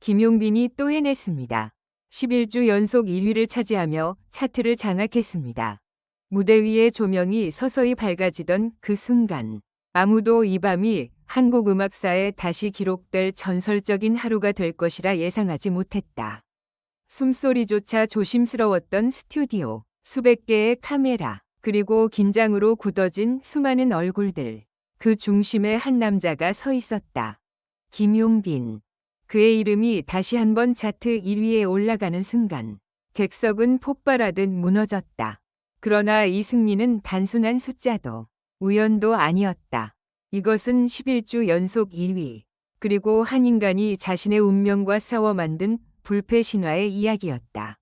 김용빈이 또 해냈습니다. 11주 연속 1위를 차지하며 차트를 장악했습니다. 무대 위에 조명이 서서히 밝아지던 그 순간 아무도 이 밤이 한국 음악사에 다시 기록될 전설적인 하루가 될 것이라 예상하지 못했다. 숨소리조차 조심스러웠던 스튜디오, 수백 개의 카메라, 그리고 긴장으로 굳어진 수많은 얼굴들. 그 중심에 한 남자가 서 있었다. 김용빈. 그의 이름이 다시 한번 차트 1위에 올라가는 순간 객석은 폭발하듯 무너졌다. 그러나 이 승리는 단순한 숫자도 우연도 아니었다. 이것은 11주 연속 1위, 그리고 한 인간이 자신의 운명과 싸워 만든 불패 신화의 이야기였다.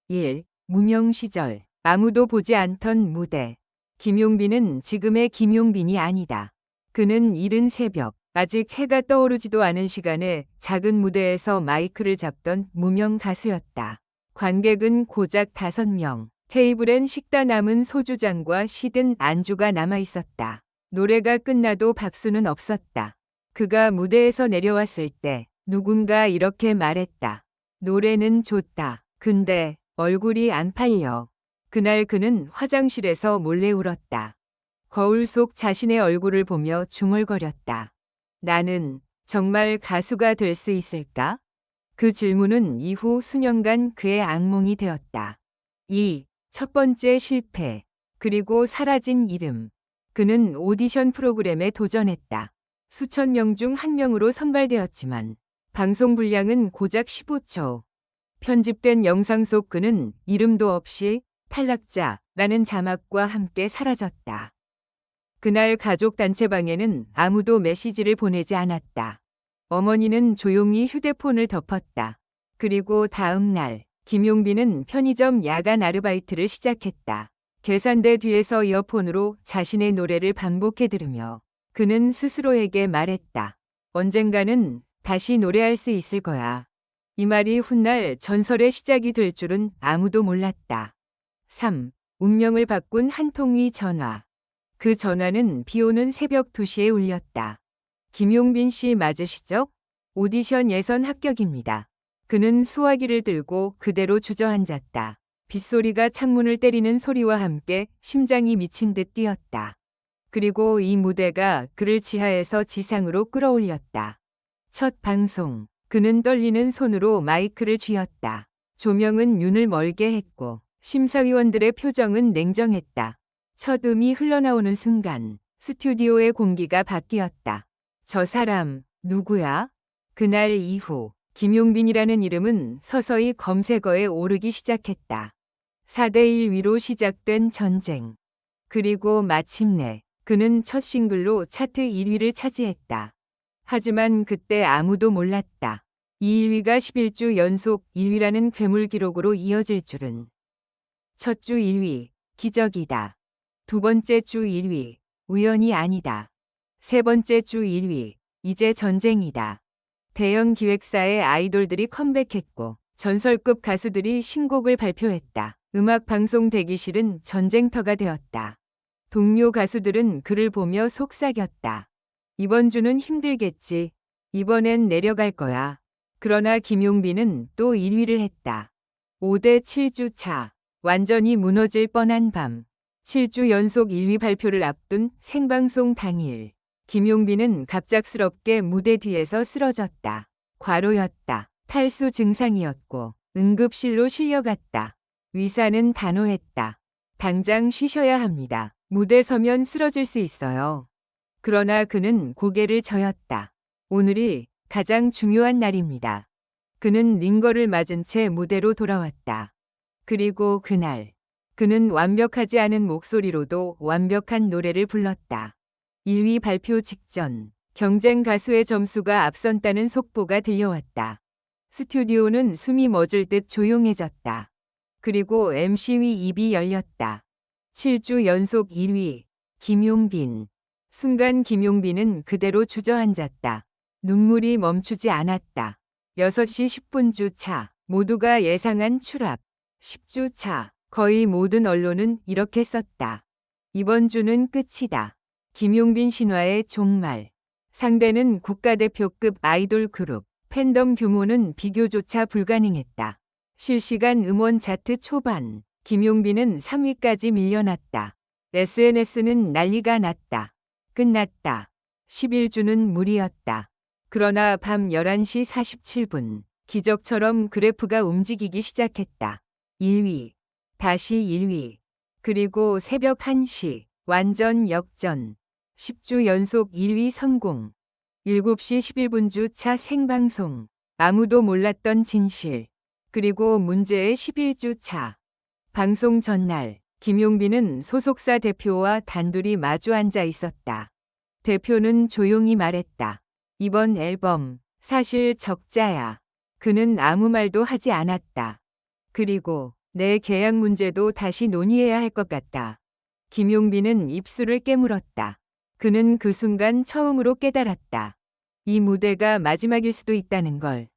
1. 무명 시절, 아무도 보지 않던 무대. 김용빈은 지금의 김용빈이 아니다. 그는 이른 새벽, 아직 해가 떠오르지도 않은 시간에 작은 무대에서 마이크를 잡던 무명 가수였다. 관객은 고작 5명. 테이블엔 식다 남은 소주잔과 시든 안주가 남아 있었다. 노래가 끝나도 박수는 없었다. 그가 무대에서 내려왔을 때 누군가 이렇게 말했다. 노래는 좋다. 근데 얼굴이 안 팔려. 그날 그는 화장실에서 몰래 울었다. 거울 속 자신의 얼굴을 보며 중얼거렸다. 나는 정말 가수가 될 수 있을까? 그 질문은 이후 수년간 그의 악몽이 되었다. 2. 첫 번째 실패, 그리고 사라진 이름. 그는 오디션 프로그램에 도전했다. 수천 명 중 한 명으로 선발되었지만 방송 분량은 고작 15초. 편집된 영상 속 그는 이름도 없이 탈락자라는 자막과 함께 사라졌다. 그날 가족 단체방에는 아무도 메시지를 보내지 않았다. 어머니는 조용히 휴대폰을 덮었다. 그리고 다음 날 김용빈은 편의점 야간 아르바이트를 시작했다. 계산대 뒤에서 이어폰으로 자신의 노래를 반복해 들으며 그는 스스로에게 말했다. 언젠가는 다시 노래할 수 있을 거야. 이 말이 훗날 전설의 시작이 될 줄은 아무도 몰랐다. 3. 운명을 바꾼 한 통의 전화. 그 전화는 비오는 새벽 2시에 울렸다. 김용빈 씨 맞으시죠? 오디션 예선 합격입니다. 그는 수화기를 들고 그대로 주저앉았다. 빗소리가 창문을 때리는 소리와 함께 심장이 미친 듯 뛰었다. 그리고 이 무대가 그를 지하에서 지상으로 끌어올렸다. 첫 방송. 그는 떨리는 손으로 마이크를 쥐었다. 조명은 눈을 멀게 했고 심사위원들의 표정은 냉정했다. 첫 음이 흘러나오는 순간 스튜디오의 공기가 바뀌었다. 저 사람 누구야? 그날 이후 김용빈이라는 이름은 서서히 검색어에 오르기 시작했다. 4대1 위로 시작된 전쟁. 그리고 마침내 그는 첫 싱글로 차트 1위를 차지했다. 하지만 그때 아무도 몰랐다. 이 1위가 11주 연속 1위라는 괴물 기록으로 이어질 줄은. 첫 주 1위, 기적이다. 두 번째 주 1위, 우연이 아니다. 세 번째 주 1위, 이제 전쟁이다. 대형 기획사의 아이돌들이 컴백했고 전설급 가수들이 신곡을 발표했다. 음악 방송 대기실은 전쟁터가 되었다. 동료 가수들은 그를 보며 속삭였다. 이번 주는 힘들겠지. 이번엔 내려갈 거야. 그러나 김용빈은 또 1위를 했다. 5대 7주 차. 완전히 무너질 뻔한 밤. 7주 연속 1위 발표를 앞둔 생방송 당일. 김용빈은 갑작스럽게 무대 뒤에서 쓰러졌다. 과로였다. 탈수 증상이었고 응급실로 실려갔다. 의사는 단호했다. 당장 쉬셔야 합니다. 무대 서면 쓰러질 수 있어요. 그러나 그는 고개를 저었다. 오늘이 가장 중요한 날입니다. 그는 링거를 맞은 채 무대로 돌아왔다. 그리고 그날 그는 완벽하지 않은 목소리로도 완벽한 노래를 불렀다. 1위 발표 직전 경쟁 가수의 점수가 앞선다는 속보가 들려왔다. 스튜디오는 숨이 멎을 듯 조용해졌다. 그리고 MC위 입이 열렸다. 7주 연속 1위 김용빈. 순간 김용빈은 그대로 주저앉았다. 눈물이 멈추지 않았다. 6시 10분 주 차. 모두가 예상한 추락. 10주 차. 거의 모든 언론은 이렇게 썼다. 이번 주는 끝이다. 김용빈 신화의 종말. 상대는 국가대표급 아이돌 그룹 팬덤 규모는 비교조차 불가능했다. 실시간 음원 차트 초반, 김용빈은 3위까지 밀려났다. SNS는 난리가 났다. 끝났다. 11주는 무리였다. 그러나 밤 11시 47분, 기적처럼 그래프가 움직이기 시작했다. 1위, 다시 1위, 그리고 새벽 1시, 완전 역전. 10주 연속 1위 성공. 7시 11분 주차 생방송. 아무도 몰랐던 진실. 그리고 문제의 11주 차. 방송 전날, 김용빈은 소속사 대표와 단둘이 마주 앉아 있었다. 대표는 조용히 말했다. 이번 앨범, 사실 적자야. 그는 아무 말도 하지 않았다. 그리고 내 계약 문제도 다시 논의해야 할 것 같다. 김용빈은 입술을 깨물었다. 그는 그 순간 처음으로 깨달았다. 이 무대가 마지막일 수도 있다는 걸.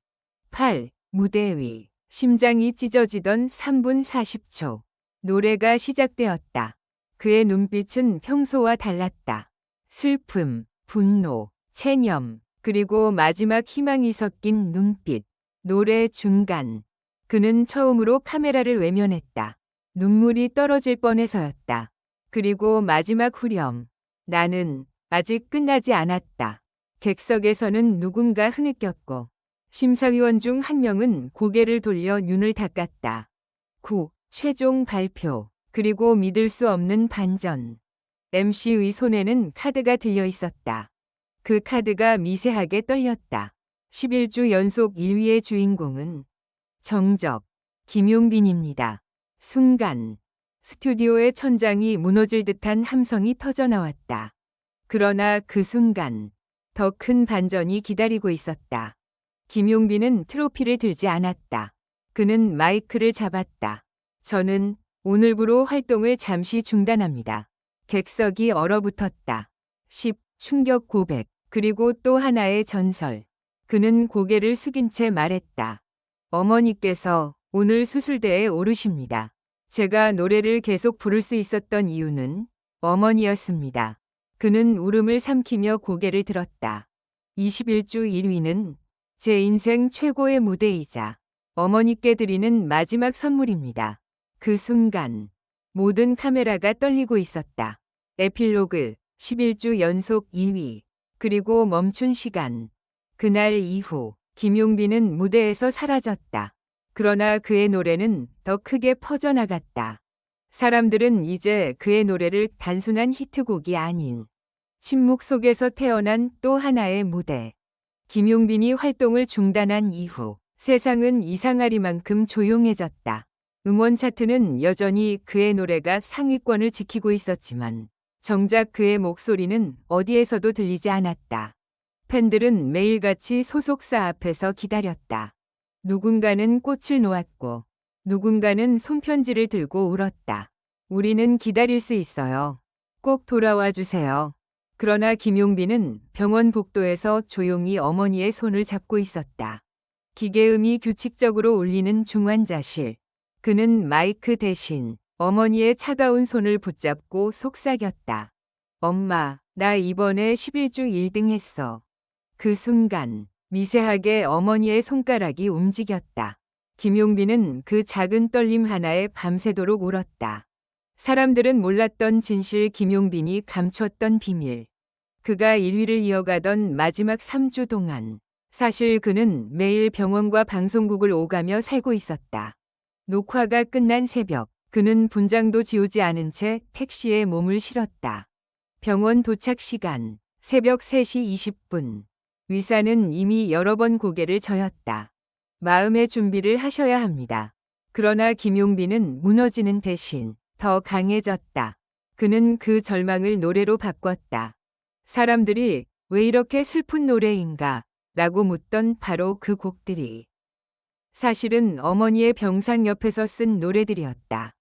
8. 무대 위. 심장이 찢어지던 3분 40초. 노래가 시작되었다. 그의 눈빛은 평소와 달랐다. 슬픔, 분노, 체념, 그리고 마지막 희망이 섞인 눈빛. 노래 중간. 그는 처음으로 카메라를 외면했다. 눈물이 떨어질 뻔해서였다. 그리고 마지막 후렴. 나는 아직 끝나지 않았다. 객석에서는 누군가 흐느꼈고 심사위원 중 한 명은 고개를 돌려 눈을 닦았다. 9. 최종 발표. 그리고 믿을 수 없는 반전. MC의 손에는 카드가 들려 있었다. 그 카드가 미세하게 떨렸다. 11주 연속 1위의 주인공은 정적, 김용빈입니다. 순간, 스튜디오의 천장이 무너질 듯한 함성이 터져나왔다. 그러나 그 순간, 더 큰 반전이 기다리고 있었다. 김용빈은 트로피를 들지 않았다. 그는 마이크를 잡았다. 저는 오늘부로 활동을 잠시 중단합니다. 객석이 얼어붙었다. 10. 충격 고백. 그리고 또 하나의 전설. 그는 고개를 숙인 채 말했다. 어머니께서 오늘 수술대에 오르십니다. 제가 노래를 계속 부를 수 있었던 이유는 어머니였습니다. 그는 울음을 삼키며 고개를 들었다. 21주 1위는 제 인생 최고의 무대이자 어머니께 드리는 마지막 선물입니다. 그 순간 모든 카메라가 떨리고 있었다. 에필로그 11주 연속 1위. 그리고 멈춘 시간. 그날 이후 김용빈은 무대에서 사라졌다. 그러나 그의 노래는 더 크게 퍼져나갔다. 사람들은 이제 그의 노래를 단순한 히트곡이 아닌 침묵 속에서 태어난 또 하나의 무대. 김용빈이 활동을 중단한 이후 세상은 이상하리만큼 조용해졌다. 음원 차트는 여전히 그의 노래가 상위권을 지키고 있었지만 정작 그의 목소리는 어디에서도 들리지 않았다. 팬들은 매일같이 소속사 앞에서 기다렸다. 누군가는 꽃을 놓았고 누군가는 손편지를 들고 울었다. 우리는 기다릴 수 있어요. 꼭 돌아와 주세요. 그러나 김용빈은 병원 복도에서 조용히 어머니의 손을 잡고 있었다. 기계음이 규칙적으로 울리는 중환자실. 그는 마이크 대신 어머니의 차가운 손을 붙잡고 속삭였다. 엄마, 나 이번에 11주 1등 했어. 그 순간 미세하게 어머니의 손가락이 움직였다. 김용빈은 그 작은 떨림 하나에 밤새도록 울었다. 사람들은 몰랐던 진실, 김용빈이 감췄던 비밀. 그가 1위를 이어가던 마지막 3주 동안 사실 그는 매일 병원과 방송국을 오가며 살고 있었다. 녹화가 끝난 새벽, 그는 분장도 지우지 않은 채 택시에 몸을 실었다. 병원 도착 시간, 새벽 3시 20분. 의사는 이미 여러 번 고개를 저었다. 마음의 준비를 하셔야 합니다. 그러나 김용빈은 무너지는 대신 더 강해졌다. 그는 그 절망을 노래로 바꿨다. 사람들이 왜 이렇게 슬픈 노래인가? 라고 묻던 바로 그 곡들이 사실은 어머니의 병상 옆에서 쓴 노래들이었다.